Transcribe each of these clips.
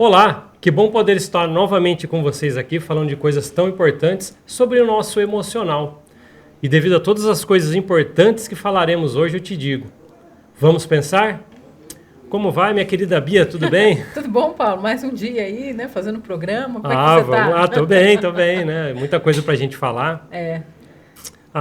Olá, que bom poder estar novamente com vocês aqui falando de coisas tão importantes sobre o nosso emocional. E devido a todas as coisas importantes que falaremos hoje, eu te digo, vamos pensar? Como vai, minha querida Bia, tudo bem? Tudo bom, Paulo? Mais um dia aí, né? Fazendo programa. Como é que você Vamos tá? lá, tô bem, né? Muita coisa pra gente falar. É,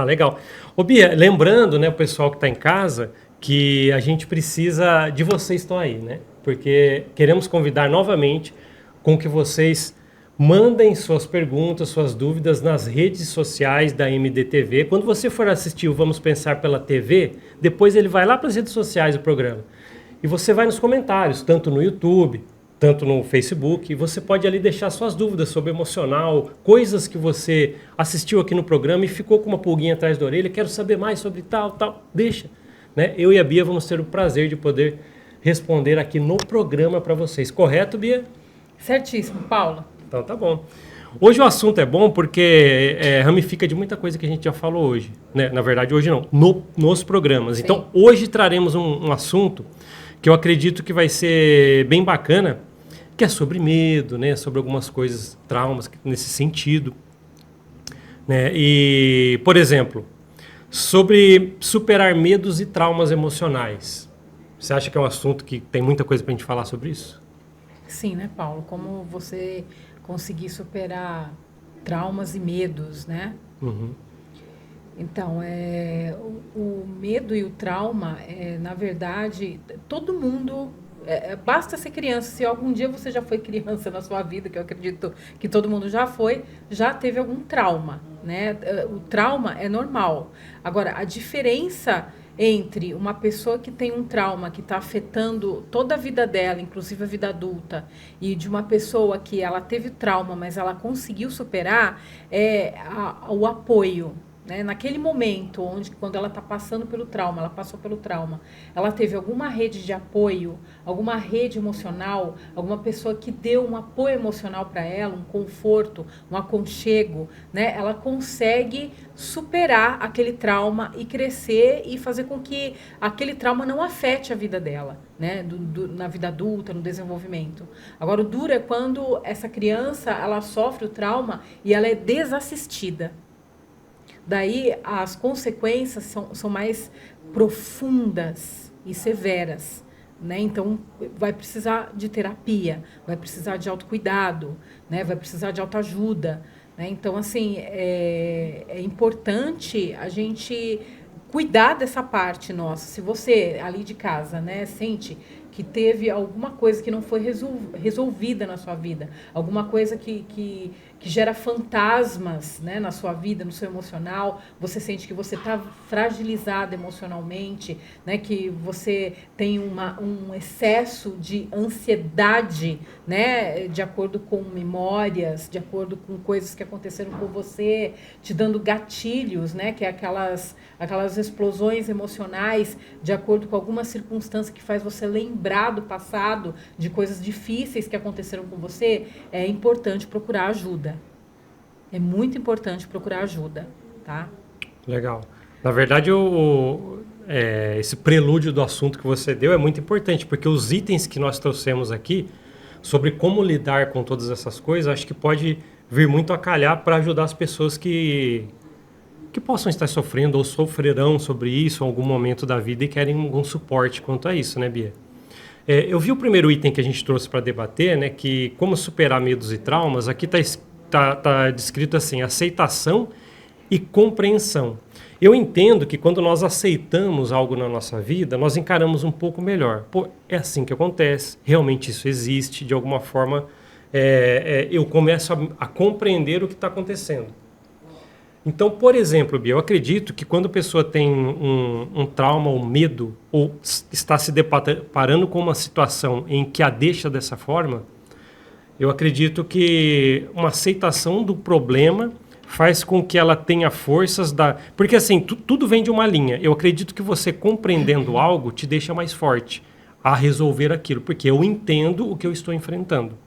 Legal. Ô Bia, lembrando, né, o pessoal que está em casa, que a gente precisa de vocês que estão aí, né? Porque queremos convidar novamente com que vocês mandem suas perguntas, suas dúvidas nas redes sociais da MDTV. Quando você for assistir o Vamos Pensar pela TV, depois ele vai lá para as redes sociais do programa. E você vai nos comentários, tanto no YouTube, tanto no Facebook, e você pode ali deixar suas dúvidas sobre emocional, coisas que você assistiu aqui no programa e ficou com uma pulguinha atrás da orelha, quero saber mais sobre tal, deixa. Né? Eu e a Bia vamos ter o prazer de poder responder aqui no programa para vocês. Correto, Bia? certíssimo, Paulo. Então tá bom. Hoje o assunto é bom porque ramifica de muita coisa que a gente já falou hoje. Né? Na verdade, hoje não, nos programas. Sim. Então, hoje traremos um assunto que eu acredito que vai ser bem bacana, que é sobre medo, né? Sobre algumas coisas, traumas nesse sentido. Né? E, por exemplo, sobre superar medos e traumas emocionais. Você acha que é um assunto que tem muita coisa para a gente falar sobre isso? Sim, né, Paulo? Como você conseguir superar traumas e medos, né? Uhum. Então, o medo e o trauma, na verdade, todo mundo... basta ser criança. Se algum dia você já foi criança na sua vida, que eu acredito que todo mundo já foi, já teve algum trauma, né? O trauma é normal. Agora, a diferença entre uma pessoa que tem um trauma que está afetando toda a vida dela, inclusive a vida adulta, e de uma pessoa que ela teve trauma, mas ela conseguiu superar, o apoio. Né? Naquele momento, quando ela está passando pelo trauma, ela passou pelo trauma, ela teve alguma rede de apoio, alguma rede emocional, alguma pessoa que deu um apoio emocional para ela, um conforto, um aconchego, né? Ela consegue superar aquele trauma e crescer e fazer com que aquele trauma não afete a vida dela, né? Na vida adulta, no desenvolvimento. Agora, o duro é quando essa criança ela sofre o trauma e ela é desassistida. Daí as consequências são mais profundas e severas. Né? Então, vai precisar de terapia, vai precisar de autocuidado, né? Vai precisar de autoajuda. Né? Então, assim, é importante a gente cuidar dessa parte nossa. Se você, ali de casa, né, sente que teve alguma coisa que não foi resolvida na sua vida, alguma coisa que gera fantasmas, né, na sua vida, no seu emocional, você sente que você está fragilizado emocionalmente, né, que você tem um excesso de ansiedade, né, de acordo com memórias, de acordo com coisas que aconteceram com você, te dando gatilhos, né, que é aquelas explosões emocionais, de acordo com alguma circunstância que faz você lembrar do passado, de coisas difíceis que aconteceram com você, é importante procurar ajuda. É muito importante procurar ajuda, tá? Legal. Na verdade, esse prelúdio do assunto que você deu é muito importante, porque os itens que nós trouxemos aqui sobre como lidar com todas essas coisas, acho que pode vir muito a calhar para ajudar as pessoas que possam estar sofrendo ou sofrerão sobre isso em algum momento da vida e querem algum suporte quanto a isso, né, Bia? Eu vi o primeiro item que a gente trouxe para debater, né, que como superar medos e traumas, aqui está descrito assim, aceitação e compreensão. Eu entendo que quando nós aceitamos algo na nossa vida, nós encaramos um pouco melhor. Pô, é assim que acontece, realmente isso existe, de alguma forma eu começo a compreender o que está acontecendo. Então, por exemplo, Bia, eu acredito que quando a pessoa tem um trauma, um medo, ou está se deparando com uma situação em que a deixa dessa forma, eu acredito que uma aceitação do problema faz com que ela tenha forças da... Porque assim, tudo vem de uma linha. Eu acredito que você compreendendo algo te deixa mais forte a resolver aquilo, porque eu entendo o que eu estou enfrentando.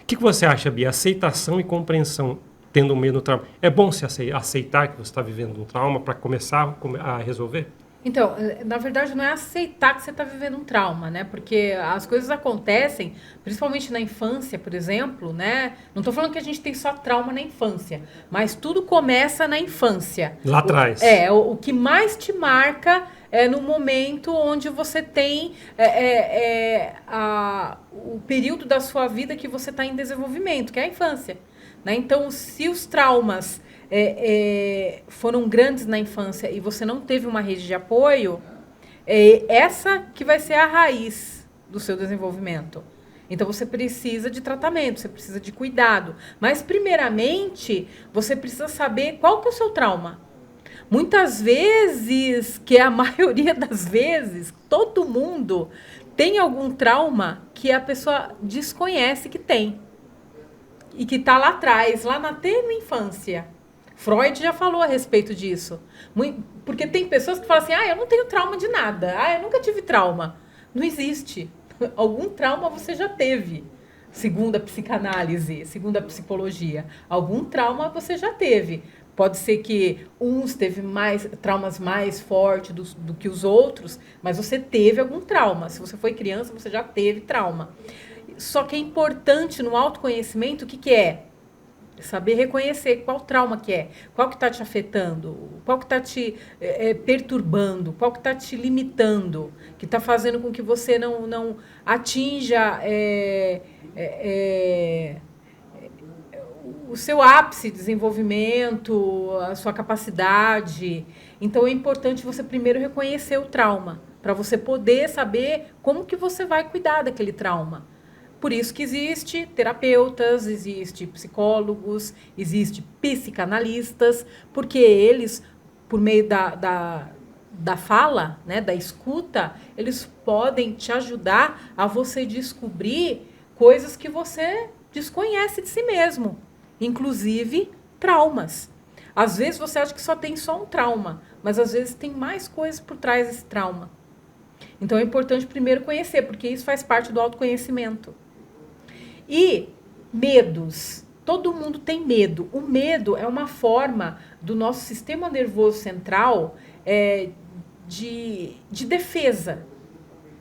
O que você acha, Bia? Aceitação e compreensão tendo medo do trauma. É bom se aceitar que você está vivendo um trauma para começar a resolver? Então, na verdade, não é aceitar que você está vivendo um trauma, né? Porque as coisas acontecem, principalmente na infância, por exemplo, né? Não estou falando que a gente tem só trauma na infância, mas tudo começa na infância. Lá atrás. O que mais te marca é no momento onde você tem o período da sua vida que você está em desenvolvimento, que é a infância. Né? Então, se os traumas foram grandes na infância e você não teve uma rede de apoio, essa que vai ser a raiz do seu desenvolvimento. Então, você precisa de tratamento, você precisa de cuidado. Mas, primeiramente, você precisa saber qual que é o seu trauma. Muitas vezes, que é a maioria das vezes, todo mundo tem algum trauma que a pessoa desconhece que tem. E que está lá atrás, lá na tênue infância. Freud já falou a respeito disso. Porque tem pessoas que falam assim, eu não tenho trauma de nada. Eu nunca tive trauma. Não existe. Algum trauma você já teve. Segundo a psicanálise, segundo a psicologia. Algum trauma você já teve. Pode ser que uns teve traumas mais fortes do que os outros, mas você teve algum trauma. Se você foi criança, você já teve trauma. Só que é importante no autoconhecimento, o que é? Saber reconhecer qual trauma que é, qual que está te afetando, qual que está te perturbando, qual que está te limitando, que está fazendo com que você não atinja o seu ápice de desenvolvimento, a sua capacidade. Então é importante você primeiro reconhecer o trauma, para você poder saber como que você vai cuidar daquele trauma. Por isso que existe terapeutas, existe psicólogos, existe psicanalistas, porque eles, por meio da fala, né, da escuta, eles podem te ajudar a você descobrir coisas que você desconhece de si mesmo, inclusive traumas. Às vezes você acha que só tem um trauma, mas às vezes tem mais coisas por trás desse trauma. Então é importante primeiro conhecer, porque isso faz parte do autoconhecimento. E medos. Todo mundo tem medo. O medo é uma forma do nosso sistema nervoso central de defesa,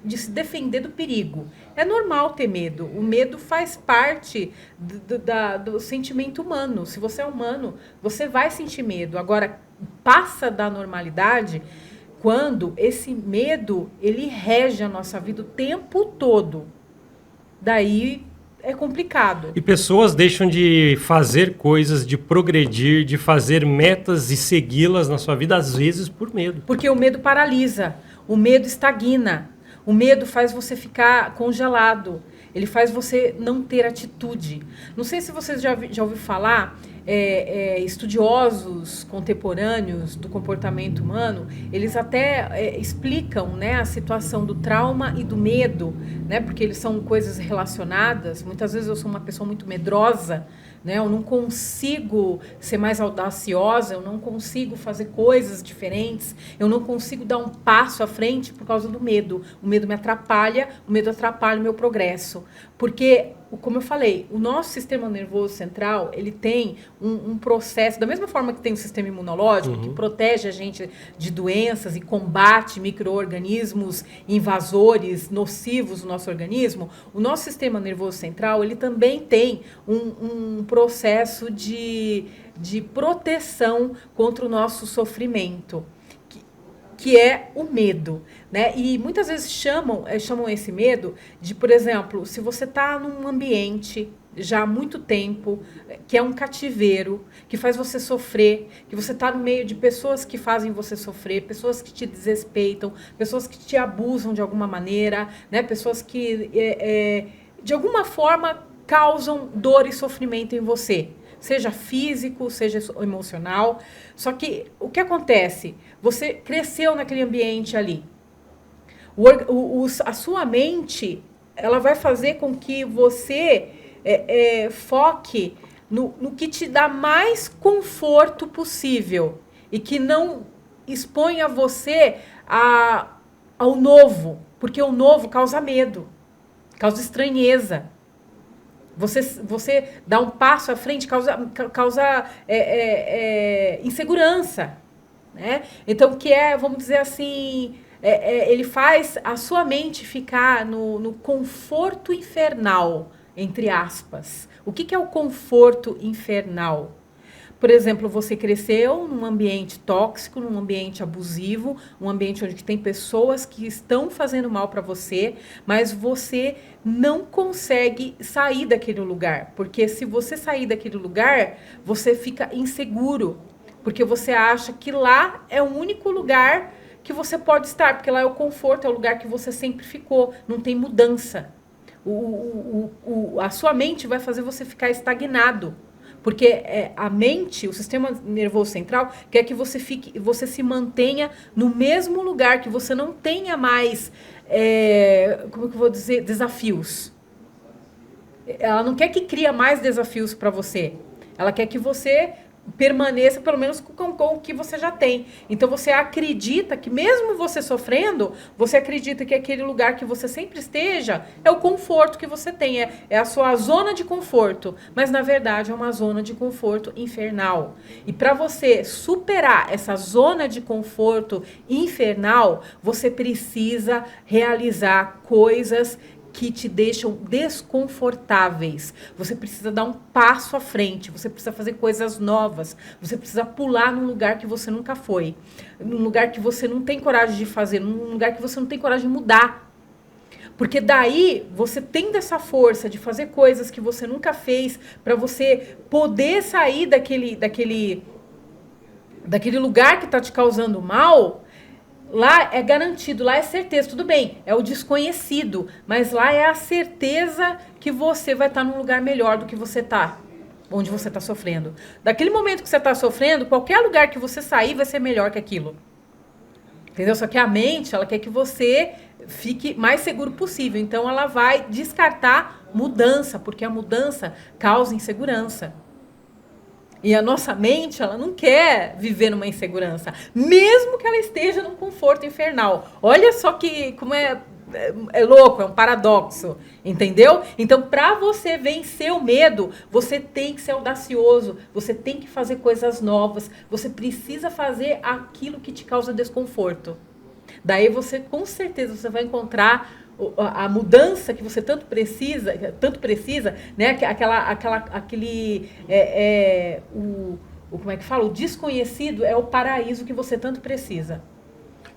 de se defender do perigo. É normal ter medo. O medo faz parte do sentimento humano. Se você é humano, você vai sentir medo. Agora, passa da normalidade quando esse medo ele rege a nossa vida o tempo todo. Daí é complicado. E pessoas deixam de fazer coisas, de progredir, de fazer metas e segui-las na sua vida, às vezes por medo. Porque o medo paralisa, o medo estagna, o medo faz você ficar congelado, ele faz você não ter atitude. Não sei se vocês já ouviram falar, estudiosos contemporâneos do comportamento humano, eles até explicam, né, a situação do trauma e do medo, né, porque eles são coisas relacionadas. Muitas vezes eu sou uma pessoa muito medrosa, né, eu não consigo ser mais audaciosa, eu não consigo fazer coisas diferentes, eu não consigo dar um passo à frente por causa do medo. O medo me atrapalha, o medo atrapalha o meu progresso. Porque, como eu falei, o nosso sistema nervoso central, ele tem um processo, da mesma forma que tem o sistema imunológico, que protege a gente de doenças e combate micro-organismos invasores, nocivos no nosso organismo, o nosso sistema nervoso central, ele também tem um processo de proteção contra o nosso sofrimento, que é o medo, né? E muitas vezes chamam esse medo de, por exemplo, se você está num ambiente já há muito tempo, que é um cativeiro, que faz você sofrer, que você está no meio de pessoas que fazem você sofrer, pessoas que te desrespeitam, pessoas que te abusam de alguma maneira, né? Pessoas que, de alguma forma, causam dor e sofrimento em você. Seja físico, seja emocional. Só que o que acontece? Você cresceu naquele ambiente ali. A sua mente, ela vai fazer com que você foque no que te dá mais conforto possível e que não exponha você ao novo, porque o novo causa medo, causa estranheza. Você dá um passo à frente, causa insegurança. né? Então, que vamos dizer assim, ele faz a sua mente ficar no conforto infernal, entre aspas. O que é o conforto infernal? Por exemplo, você cresceu num ambiente tóxico, num ambiente abusivo, um ambiente onde tem pessoas que estão fazendo mal para você, mas você não consegue sair daquele lugar. Porque se você sair daquele lugar, você fica inseguro. Porque você acha que lá é o único lugar que você pode estar. Porque lá é o conforto, é o lugar que você sempre ficou. Não tem mudança. A sua mente vai fazer você ficar estagnado. Porque a mente, o sistema nervoso central, quer que você se mantenha no mesmo lugar, que você não tenha mais, como que eu vou dizer, desafios. Ela não quer que crie mais desafios para você. Ela quer que você permaneça pelo menos com o que você já tem. Então você acredita que mesmo você sofrendo, você acredita que aquele lugar que você sempre esteja é o conforto que você tem, é a sua zona de conforto, mas na verdade é uma zona de conforto infernal. E para você superar essa zona de conforto infernal, você precisa realizar coisas que te deixam desconfortáveis. Você precisa dar um passo à frente, você precisa fazer coisas novas, você precisa pular num lugar que você nunca foi, num lugar que você não tem coragem de fazer, num lugar que você não tem coragem de mudar. Porque daí, você tendo essa força de fazer coisas que você nunca fez, para você poder sair daquele lugar que está te causando mal. Lá é garantido, lá é certeza, tudo bem, é o desconhecido, mas lá é a certeza que você vai estar num lugar melhor do que você está, onde você está sofrendo. Daquele momento que você está sofrendo, qualquer lugar que você sair vai ser melhor que aquilo. Entendeu? Só que a mente, ela quer que você fique mais seguro possível, então ela vai descartar mudança, porque a mudança causa insegurança. E a nossa mente, ela não quer viver numa insegurança, mesmo que ela esteja num conforto infernal. Olha só como é louco, é um paradoxo, entendeu? Então, para você vencer o medo, você tem que ser audacioso, você tem que fazer coisas novas, você precisa fazer aquilo que te causa desconforto. Daí você, com certeza, você vai encontrar a mudança que você tanto precisa, né? Como é que fala? O desconhecido é o paraíso que você tanto precisa.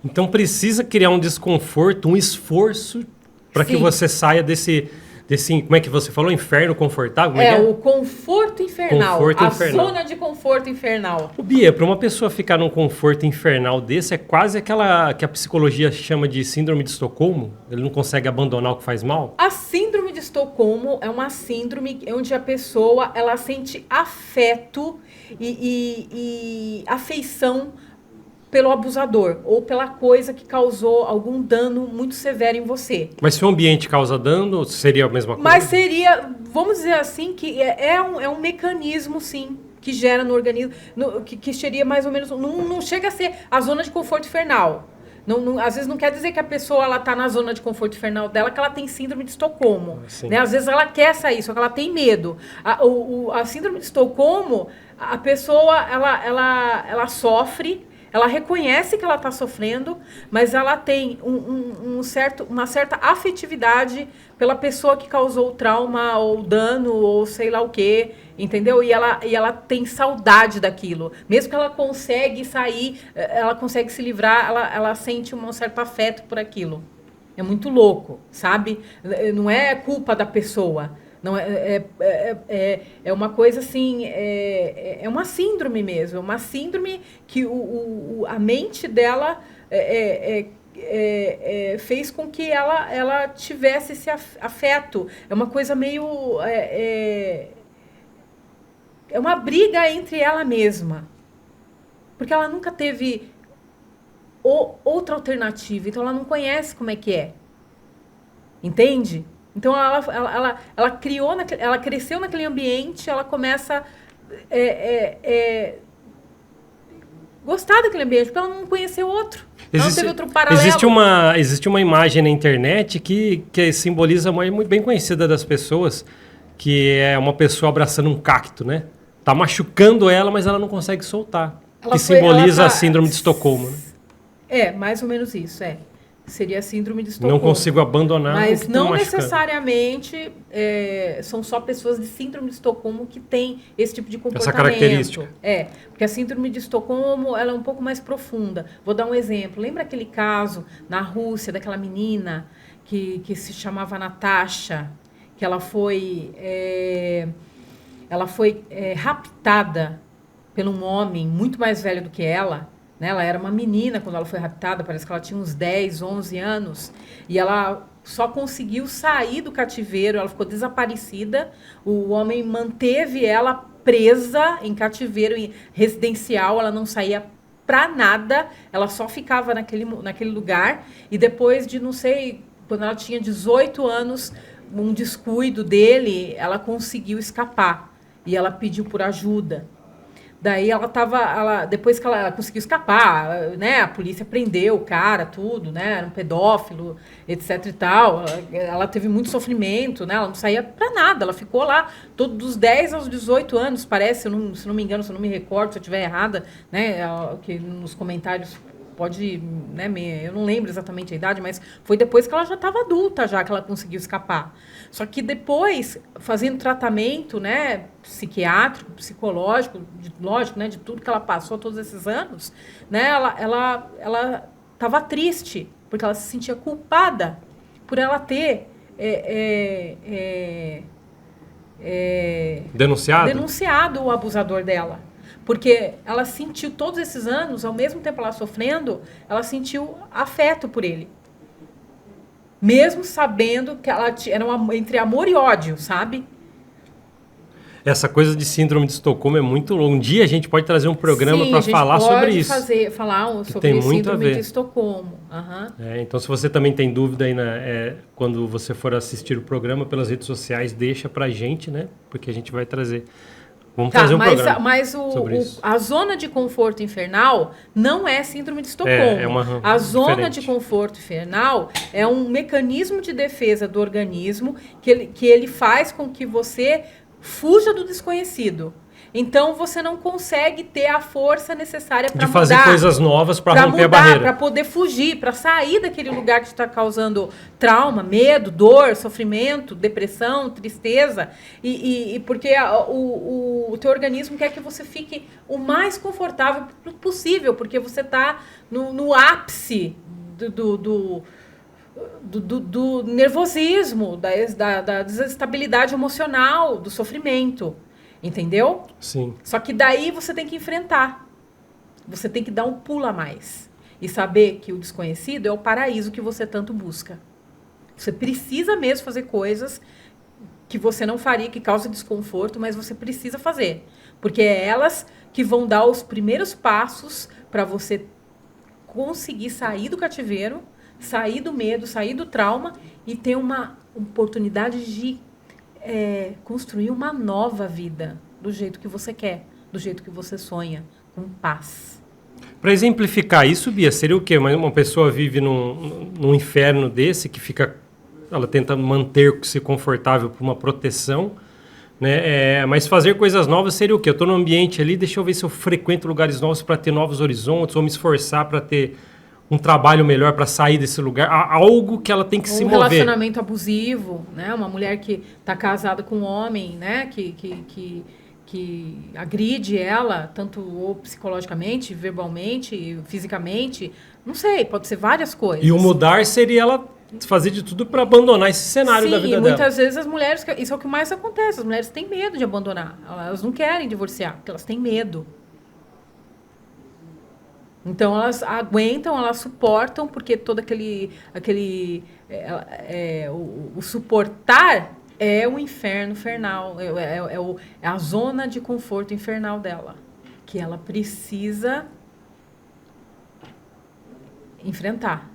Então precisa criar um desconforto, um esforço para que você saia desse, como é que você falou? Inferno confortável? Como o conforto infernal. Zona de conforto infernal. O Bia, para uma pessoa ficar num conforto infernal desse, é quase aquela que a psicologia chama de síndrome de Estocolmo? Ele não consegue abandonar o que faz mal? A síndrome de Estocolmo é uma síndrome onde a pessoa ela sente afeto e afeição pelo abusador ou pela coisa que causou algum dano muito severo em você. Mas se o ambiente causa dano, seria a mesma coisa? Mas seria, vamos dizer assim, que é um mecanismo, sim, que gera no organismo, que seria mais ou menos, não chega a ser a zona de conforto infernal. Às vezes não quer dizer que a pessoa está na zona de conforto infernal dela, que ela tem síndrome de Estocolmo. Né? Às vezes ela quer sair, só que ela tem medo. A síndrome de Estocolmo, a pessoa ela sofre, ela reconhece que ela está sofrendo, mas ela tem uma certa afetividade pela pessoa que causou o trauma ou o dano ou sei lá o quê, entendeu? E ela tem saudade daquilo. Mesmo que ela consegue sair, ela consegue se livrar, ela sente um certo afeto por aquilo. É muito louco, sabe? Não é culpa da pessoa. Não, é uma coisa assim, é uma síndrome mesmo, é uma síndrome que a mente dela fez com que ela tivesse esse afeto. É uma coisa meio... é uma briga entre ela mesma. Porque ela nunca teve outra alternativa, então ela não conhece como é que é. Entende? Então ela criou, ela cresceu naquele ambiente, ela começa gostar daquele ambiente, porque ela não conheceu outro. Ela não teve outro paralelo. Existe uma imagem na internet que simboliza uma muito bem conhecida das pessoas, que é uma pessoa abraçando um cacto, né? Tá machucando ela, mas ela não consegue soltar. que simboliza a síndrome de Estocolmo, né? Mais ou menos isso, Seria a síndrome de Estocolmo. Não consigo abandonar. Mas não necessariamente são só pessoas de síndrome de Estocolmo que têm esse tipo de comportamento. Essa característica. Porque a síndrome de Estocolmo ela é um pouco mais profunda. Vou dar um exemplo. Lembra aquele caso na Rússia daquela menina que se chamava Natasha, que ela foi raptada por um homem muito mais velho do que ela? Né? Ela era uma menina quando ela foi raptada, parece que ela tinha uns 10, 11 anos, e ela só conseguiu sair do cativeiro, ela ficou desaparecida, o homem manteve ela presa em cativeiro residencial, ela não saía para nada, ela só ficava naquele lugar, e depois de, não sei, quando ela tinha 18 anos, um descuido dele, ela conseguiu escapar, e ela pediu por ajuda. Daí depois que ela conseguiu escapar, né, a polícia prendeu o cara, tudo, né, era um pedófilo, etc e tal. Ela teve muito sofrimento, né, ela não saía pra nada, ela ficou lá dos 10 aos 18 anos, parece, se não me engano, se eu não me recordo, se eu estiver errada, né, que nos comentários pode, né, eu não lembro exatamente a idade, mas foi depois que ela já estava adulta, já que ela conseguiu escapar. Só que depois, fazendo tratamento, né, psiquiátrico, psicológico, lógico, né, de tudo que ela passou todos esses anos, né, ela estava triste, porque ela se sentia culpada por ela ter denunciado o abusador dela. Porque ela sentiu todos esses anos, ao mesmo tempo ela sofrendo, ela sentiu afeto por ele. Mesmo sabendo que ela era entre amor e ódio, sabe? Essa coisa de síndrome de Estocolmo é muito longa. Um dia a gente pode trazer um programa para falar sobre isso. Falar sobre síndrome de Estocolmo. Uhum. Então, se você também tem dúvida aí, quando você for assistir o programa pelas redes sociais, deixa para a gente, né? Porque a gente vai trazer. Vamos fazer um programa sobre isso. A zona de conforto infernal não é síndrome de Estocolmo. A zona diferente. de conforto infernal é um mecanismo de defesa do organismo que ele faz com que você fuja do desconhecido. Então, você não consegue ter a força necessária para de fazer coisas novas para romper a barreira. Para poder fugir, para sair daquele lugar que está causando trauma, medo, dor, sofrimento, depressão, tristeza. E porque o teu organismo quer que você fique o mais confortável possível, porque você está no ápice do nervosismo, da desestabilidade emocional, do sofrimento. Entendeu? Sim. Só que daí você tem que enfrentar. Você tem que dar um pulo a mais. E saber que o desconhecido é o paraíso que você tanto busca. Você precisa mesmo fazer coisas que você não faria, que causam desconforto, mas você precisa fazer. Porque é elas que vão dar os primeiros passos para você conseguir sair do cativeiro, sair do medo, sair do trauma e ter uma oportunidade de construir uma nova vida do jeito que você quer, do jeito que você sonha, com paz. Para exemplificar isso, Bia, seria o quê? Uma pessoa vive num inferno desse, que ela tenta manter-se confortável por uma proteção, né? Mas fazer coisas novas seria o quê? Eu estou no ambiente ali, deixa eu ver se eu frequento lugares novos para ter novos horizontes, ou me esforçar para ter um trabalho melhor para sair desse lugar, algo que ela tem que se mover. Um relacionamento abusivo, né? Uma mulher que está casada com um homem, né? Que agride ela, tanto ou psicologicamente, verbalmente, fisicamente, não sei, pode ser várias coisas. E o mudar seria ela fazer de tudo para abandonar esse cenário da vida dela. Sim, muitas vezes as mulheres, isso é o que mais acontece, as mulheres têm medo de abandonar, elas não querem divorciar, porque elas têm medo. Então, elas aguentam, elas suportam, porque todo o suportar é o inferno infernal, é a zona de conforto infernal dela, que ela precisa enfrentar.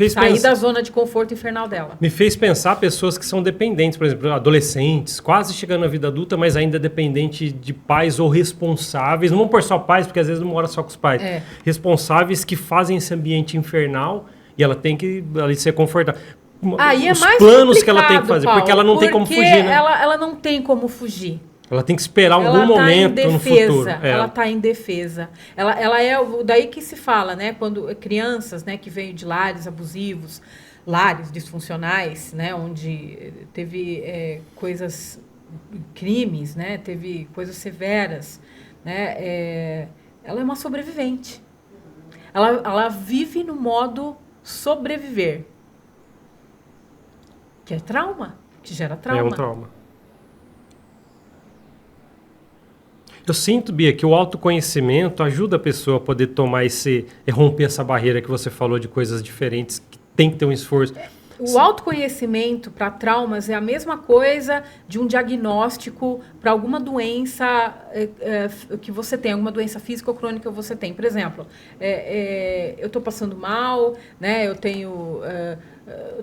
Sair da zona de conforto infernal dela. Me fez pensar pessoas que são dependentes, por exemplo, adolescentes, quase chegando na vida adulta, mas ainda dependente de pais ou responsáveis. Não vamos pôr só pais, porque às vezes não mora só com os pais. Responsáveis que fazem esse ambiente infernal e ela tem que ali ser confortável. Aí os planos que ela tem que fazer, Paulo, porque ela não tem como fugir, né? Ela não tem como fugir. Ela tem que esperar algum ela tá momento em no defesa, futuro. ela está em defesa. Ela é daí que se fala, né? Quando crianças, né, que veio de lares abusivos, lares disfuncionais, né, onde teve crimes, né, teve coisas severas, né? Ela é uma sobrevivente. Ela vive no modo sobreviver, que é trauma, que gera trauma. É um trauma. Eu sinto, Bia, que o autoconhecimento ajuda a pessoa a poder tomar romper essa barreira que você falou de coisas diferentes, que tem que ter um esforço. O autoconhecimento para traumas é a mesma coisa de um diagnóstico para alguma doença que você tem, alguma doença física ou crônica que você tem. Por exemplo, eu estou passando mal, né? Eu tenho...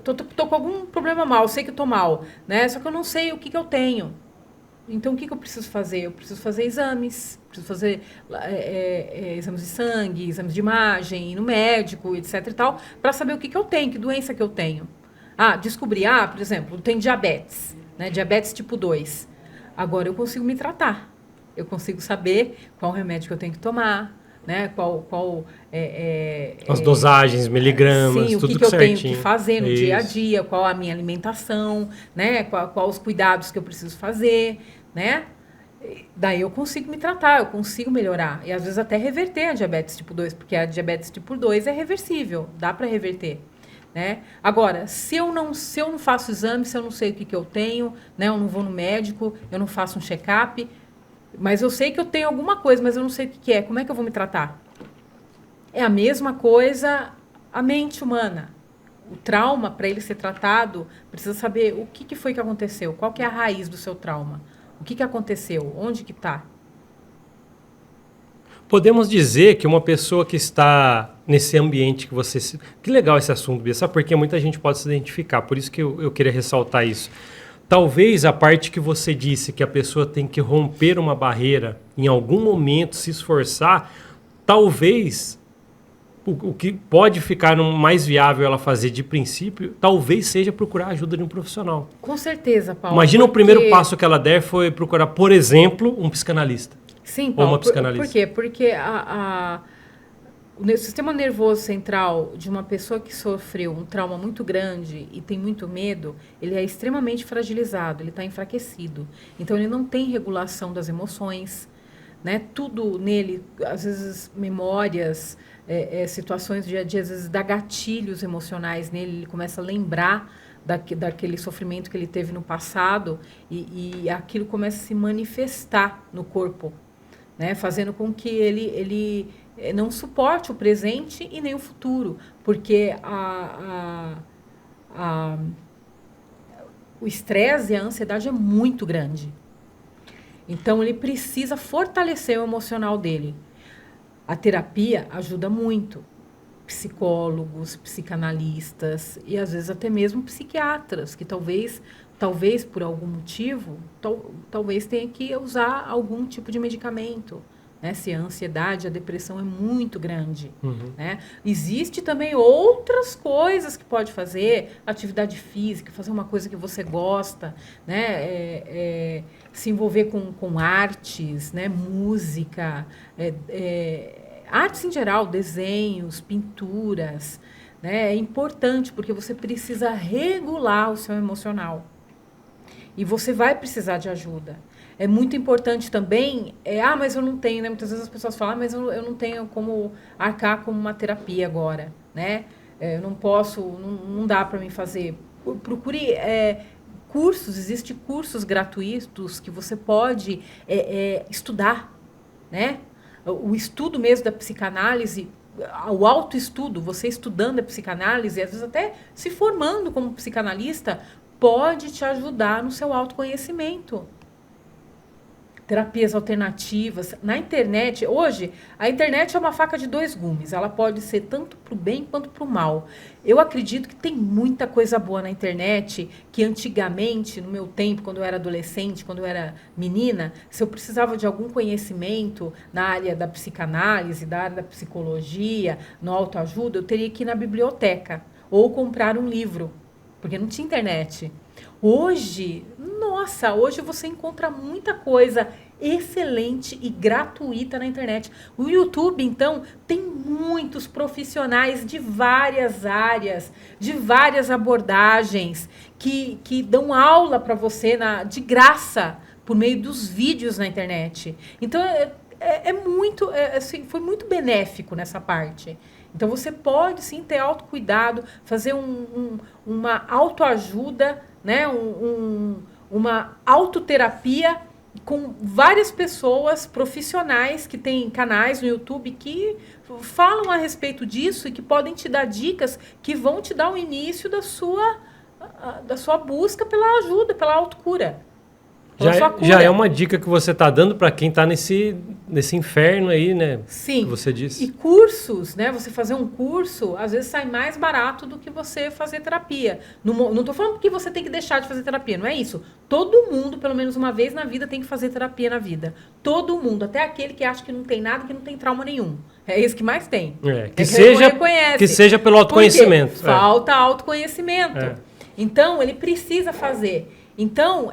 tô com algum problema mal, eu sei que eu estou mal, né? Só que eu não sei o que eu tenho. Então, o que eu preciso fazer? Eu preciso fazer exames, preciso fazer exames de sangue, exames de imagem, ir no médico, etc e tal, para saber o que eu tenho, que doença que eu tenho. Descobri, por exemplo, eu tenho diabetes, né? Diabetes tipo 2. Agora eu consigo me tratar. Eu consigo saber qual remédio que eu tenho que tomar, né? As dosagens, miligramas, sim, tudo que eu certinho. tenho que fazer no dia a dia, qual a minha alimentação, né? Qual os cuidados que eu preciso fazer, né? Daí eu consigo me tratar, eu consigo melhorar. E às vezes até reverter a diabetes tipo 2, porque a diabetes tipo 2 é reversível, dá para reverter. Né? Agora, se eu não faço exame, se eu não sei o que eu tenho, né? Eu não vou no médico, eu não faço um check-up, mas eu sei que eu tenho alguma coisa, mas eu não sei o que é. Como é que eu vou me tratar? É a mesma coisa a mente humana. O trauma, para ele ser tratado, precisa saber o que foi que aconteceu, qual que é a raiz do seu trauma, o que aconteceu, onde que está. Podemos dizer que uma pessoa que está nesse ambiente que você... Que legal esse assunto, Bia, sabe? Porque muita gente pode se identificar, por isso que eu queria ressaltar isso. Talvez a parte que você disse que a pessoa tem que romper uma barreira, em algum momento se esforçar, talvez o que pode ficar mais viável ela fazer de princípio, talvez seja procurar a ajuda de um profissional. Com certeza, Paulo. Imagina o primeiro passo que ela der foi procurar, por exemplo, um psicanalista. Sim, Paulo. Ou uma psicanalista. Por quê? Porque o sistema nervoso central de uma pessoa que sofreu um trauma muito grande e tem muito medo, ele é extremamente fragilizado, ele está enfraquecido. Então, ele não tem regulação das emoções, né? Tudo nele, às vezes, memórias, situações do dia a dia, às vezes dá gatilhos emocionais nele, ele começa a lembrar daquele sofrimento que ele teve no passado e aquilo começa a se manifestar no corpo, né? Fazendo com que ele não suporte o presente e nem o futuro, porque o estresse e a ansiedade é muito grande. Então, ele precisa fortalecer o emocional dele. A terapia ajuda muito. Psicólogos, psicanalistas e, às vezes, até mesmo psiquiatras, que talvez por algum motivo, talvez tenha que usar algum tipo de medicamento. Né? Se a ansiedade, a depressão é muito grande. Né? Existe também outras coisas que pode fazer, atividade física, fazer uma coisa que você gosta, né? Se envolver com artes, né? Música, artes em geral, desenhos, pinturas. Né? É importante porque você precisa regular o seu emocional. E você vai precisar de ajuda. É muito importante também, mas eu não tenho, né? Muitas vezes as pessoas falam, mas eu não tenho como arcar com uma terapia agora, né? Eu não posso, não dá para mim fazer. Procure cursos, existem cursos gratuitos que você pode estudar, né? O estudo mesmo da psicanálise, o autoestudo, você estudando a psicanálise, às vezes até se formando como psicanalista, pode te ajudar no seu autoconhecimento. Terapias alternativas. Na internet, hoje, a internet é uma faca de dois gumes. Ela pode ser tanto para o bem quanto para o mal. Eu acredito que tem muita coisa boa na internet que antigamente, no meu tempo, quando eu era adolescente, quando eu era menina, se eu precisava de algum conhecimento na área da psicanálise, da área da psicologia, no autoajuda, eu teria que ir na biblioteca ou comprar um livro, porque não tinha internet. Hoje, nossa, hoje você encontra muita coisa excelente e gratuita na internet. O YouTube, então, tem muitos profissionais de várias áreas, de várias abordagens, que dão aula para você de graça, por meio dos vídeos na internet. Então, assim, foi muito benéfico nessa parte. Então, você pode, sim, ter autocuidado, fazer uma autoajuda, né? Uma autoterapia com várias pessoas profissionais que têm canais no YouTube que falam a respeito disso e que podem te dar dicas que vão te dar o início da sua busca pela ajuda, pela autocura. Já é uma dica que você está dando para quem está nesse inferno aí, né? Sim. Que você disse. E cursos, né? Você fazer um curso, às vezes sai mais barato do que você fazer terapia. Não estou falando que você tem que deixar de fazer terapia, não é isso. Todo mundo, pelo menos uma vez na vida, tem que fazer terapia na vida. Todo mundo, até aquele que acha que não tem nada, que não tem trauma nenhum. É esse que mais tem. Que seja pelo autoconhecimento. Falta autoconhecimento. Então, ele precisa fazer. Então,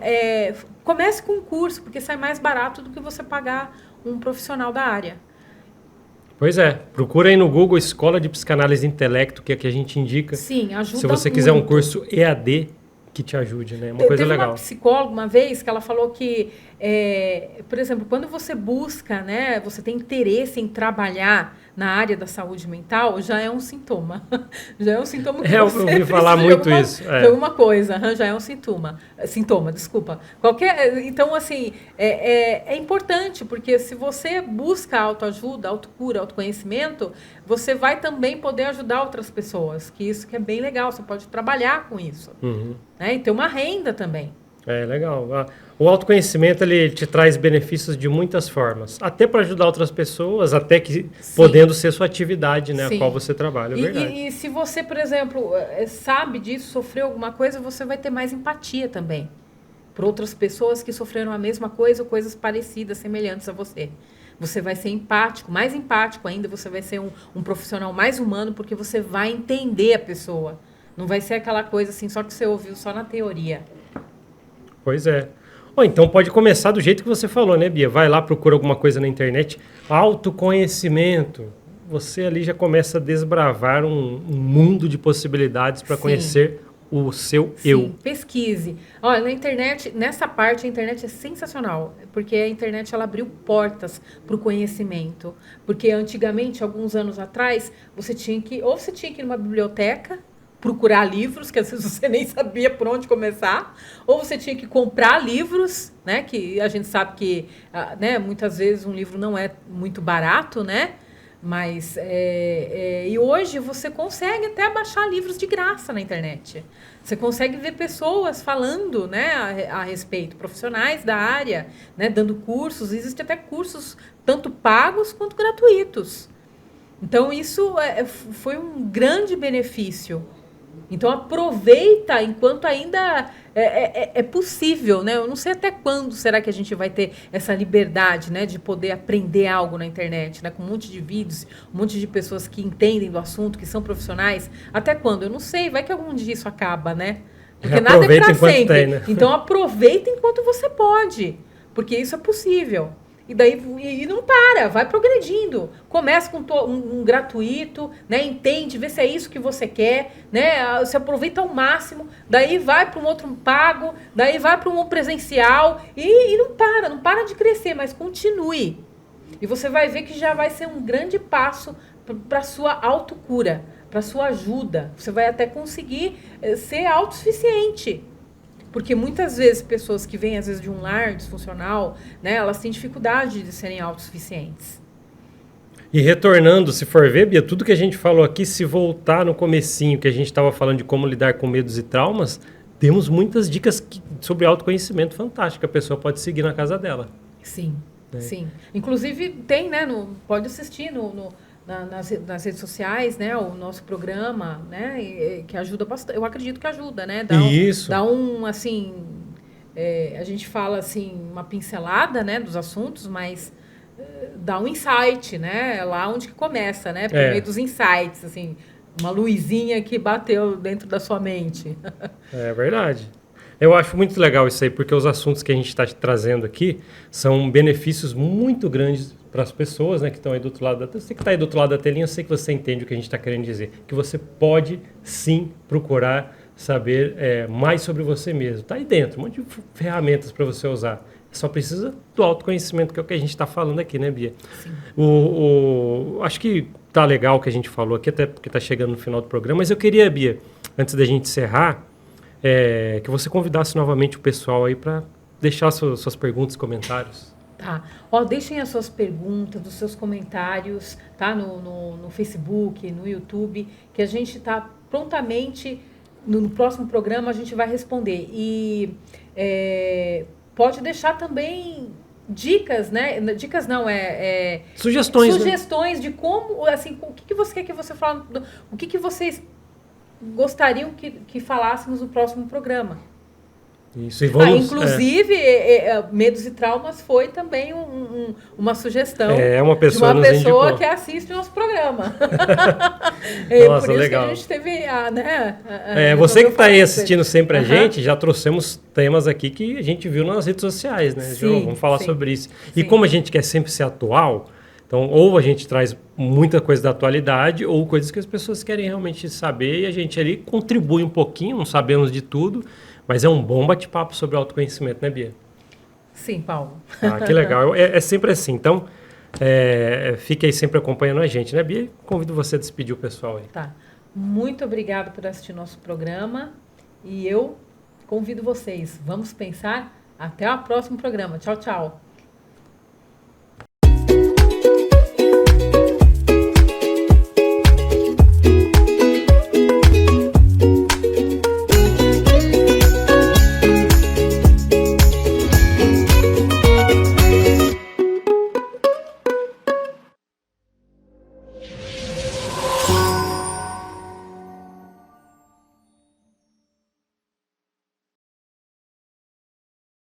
comece com um curso, porque sai mais barato do que você pagar um profissional da área. Pois é. Procura aí no Google Escola de Psicanálise e Intelecto, que é que a gente indica. Sim, ajuda se você quiser um curso EAD que te ajude, né? Uma coisa legal. Uma psicóloga uma vez que ela falou que, por exemplo, quando você busca, né, você tem interesse em trabalhar na área da saúde mental, já é um sintoma. Já é um sintoma que você eu ouvi falar muito isso. De alguma coisa, já é um sintoma. Sintoma, desculpa. Então, assim, é importante, porque se você busca autoajuda, autocura, autoconhecimento, você vai também poder ajudar outras pessoas, que isso que é bem legal, você pode trabalhar com isso. Uhum. Né? E ter uma renda também. É legal. O autoconhecimento ele te traz benefícios de muitas formas, até para ajudar outras pessoas, até que podendo ser sua atividade, né, a qual você trabalha, é verdade. E se você, por exemplo, sabe disso, sofreu alguma coisa, você vai ter mais empatia também por outras pessoas que sofreram a mesma coisa ou coisas parecidas, semelhantes a você. Você vai ser empático, mais empático ainda, você vai ser um profissional mais humano, porque você vai entender a pessoa. Não vai ser aquela coisa assim, só que você ouviu só na teoria. Pois é. Então pode começar do jeito que você falou, né, Bia? Vai lá, procura alguma coisa na internet. Autoconhecimento. Você ali já começa a desbravar um mundo de possibilidades para conhecer o seu eu. Pesquise. Olha, na internet, nessa parte, a internet é sensacional, porque a internet ela abriu portas para o conhecimento. Porque antigamente, alguns anos atrás, você tinha que ir numa biblioteca, procurar livros, que às vezes você nem sabia por onde começar, ou você tinha que comprar livros, né, que a gente sabe que, né, muitas vezes um livro não é muito barato, né, mas e hoje você consegue até baixar livros de graça na internet. Você consegue ver pessoas falando, né, a respeito, profissionais da área, né, dando cursos. Existem até cursos tanto pagos quanto gratuitos. Então isso foi um grande benefício. Então aproveita enquanto ainda é possível, né? Eu não sei até quando será que a gente vai ter essa liberdade, né, de poder aprender algo na internet, né, com um monte de vídeos, um monte de pessoas que entendem do assunto, que são profissionais. Até quando? Eu não sei. Vai que algum dia isso acaba, né? Porque nada é para sempre. Tem, né? Então aproveita enquanto você pode, porque isso é possível. E daí não para, vai progredindo. Começa com um gratuito, né? Entende, vê se é isso que você quer, né? Se aproveita ao máximo, daí vai para um outro pago, daí vai para um presencial e não para de crescer, mas continue. E você vai ver que já vai ser um grande passo para a sua autocura, para a sua ajuda. Você vai até conseguir ser autossuficiente. Porque muitas vezes pessoas que vêm, às vezes, de um lar disfuncional, né, elas têm dificuldade de serem autossuficientes. E retornando, se for ver, Bia, tudo que a gente falou aqui, se voltar no comecinho, que a gente estava falando de como lidar com medos e traumas, temos muitas dicas sobre autoconhecimento fantástico que a pessoa pode seguir na casa dela. Sim, sim. Inclusive, tem, né, pode assistir nas redes sociais, né, o nosso programa, né, que ajuda bastante. Eu acredito que ajuda, né? Dá assim, a gente fala assim uma pincelada, né, dos assuntos, mas dá um insight, né? É lá onde que começa, né? Por meio dos insights, assim, uma luzinha que bateu dentro da sua mente. É verdade. Eu acho muito legal isso aí, porque os assuntos que a gente está trazendo aqui são benefícios muito grandes para as pessoas, né, que estão aí do outro lado da... Você que está aí do outro lado da telinha, eu sei que você entende o que a gente está querendo dizer. Que você pode, sim, procurar saber mais sobre você mesmo. Está aí dentro, um monte de ferramentas para você usar. Só precisa do autoconhecimento, que é o que a gente está falando aqui, né, Bia? Sim. Acho que tá legal o que a gente falou aqui, até porque está chegando no final do programa, mas eu queria, Bia, antes da gente encerrar, que você convidasse novamente o pessoal aí para deixar suas perguntas e comentários. Tá. Ó, deixem as suas perguntas, os seus comentários, tá? No Facebook, no YouTube, que a gente está prontamente, no próximo programa, a gente vai responder. E pode deixar também dicas, né? Dicas não, Sugestões, sugestões, né? De como, assim, o que você quer que você fale, o que vocês gostariam que falássemos no próximo programa. Isso, e vamos, inclusive, Medos e Traumas foi também uma sugestão uma pessoa de uma pessoa indicou. que assiste o nosso programa. Nossa, por isso legal. Que a gente teve você que está aí assistindo sempre a gente, já trouxemos temas aqui que a gente viu nas redes sociais, né? Sim, vamos falar sim, sobre isso. Sim. E como a gente quer sempre ser atual, então ou a gente traz muita coisa da atualidade ou coisas que as pessoas querem realmente saber e a gente ali contribui um pouquinho, não sabemos de tudo, mas é um bom bate-papo sobre autoconhecimento, né, Bia? Sim, Paulo. Que legal. É sempre assim. Então, fique aí sempre acompanhando a gente, né, Bia? Convido você a despedir o pessoal aí. Tá. Muito obrigada por assistir nosso programa. E eu convido vocês. Vamos pensar. Até o próximo programa. Tchau, tchau.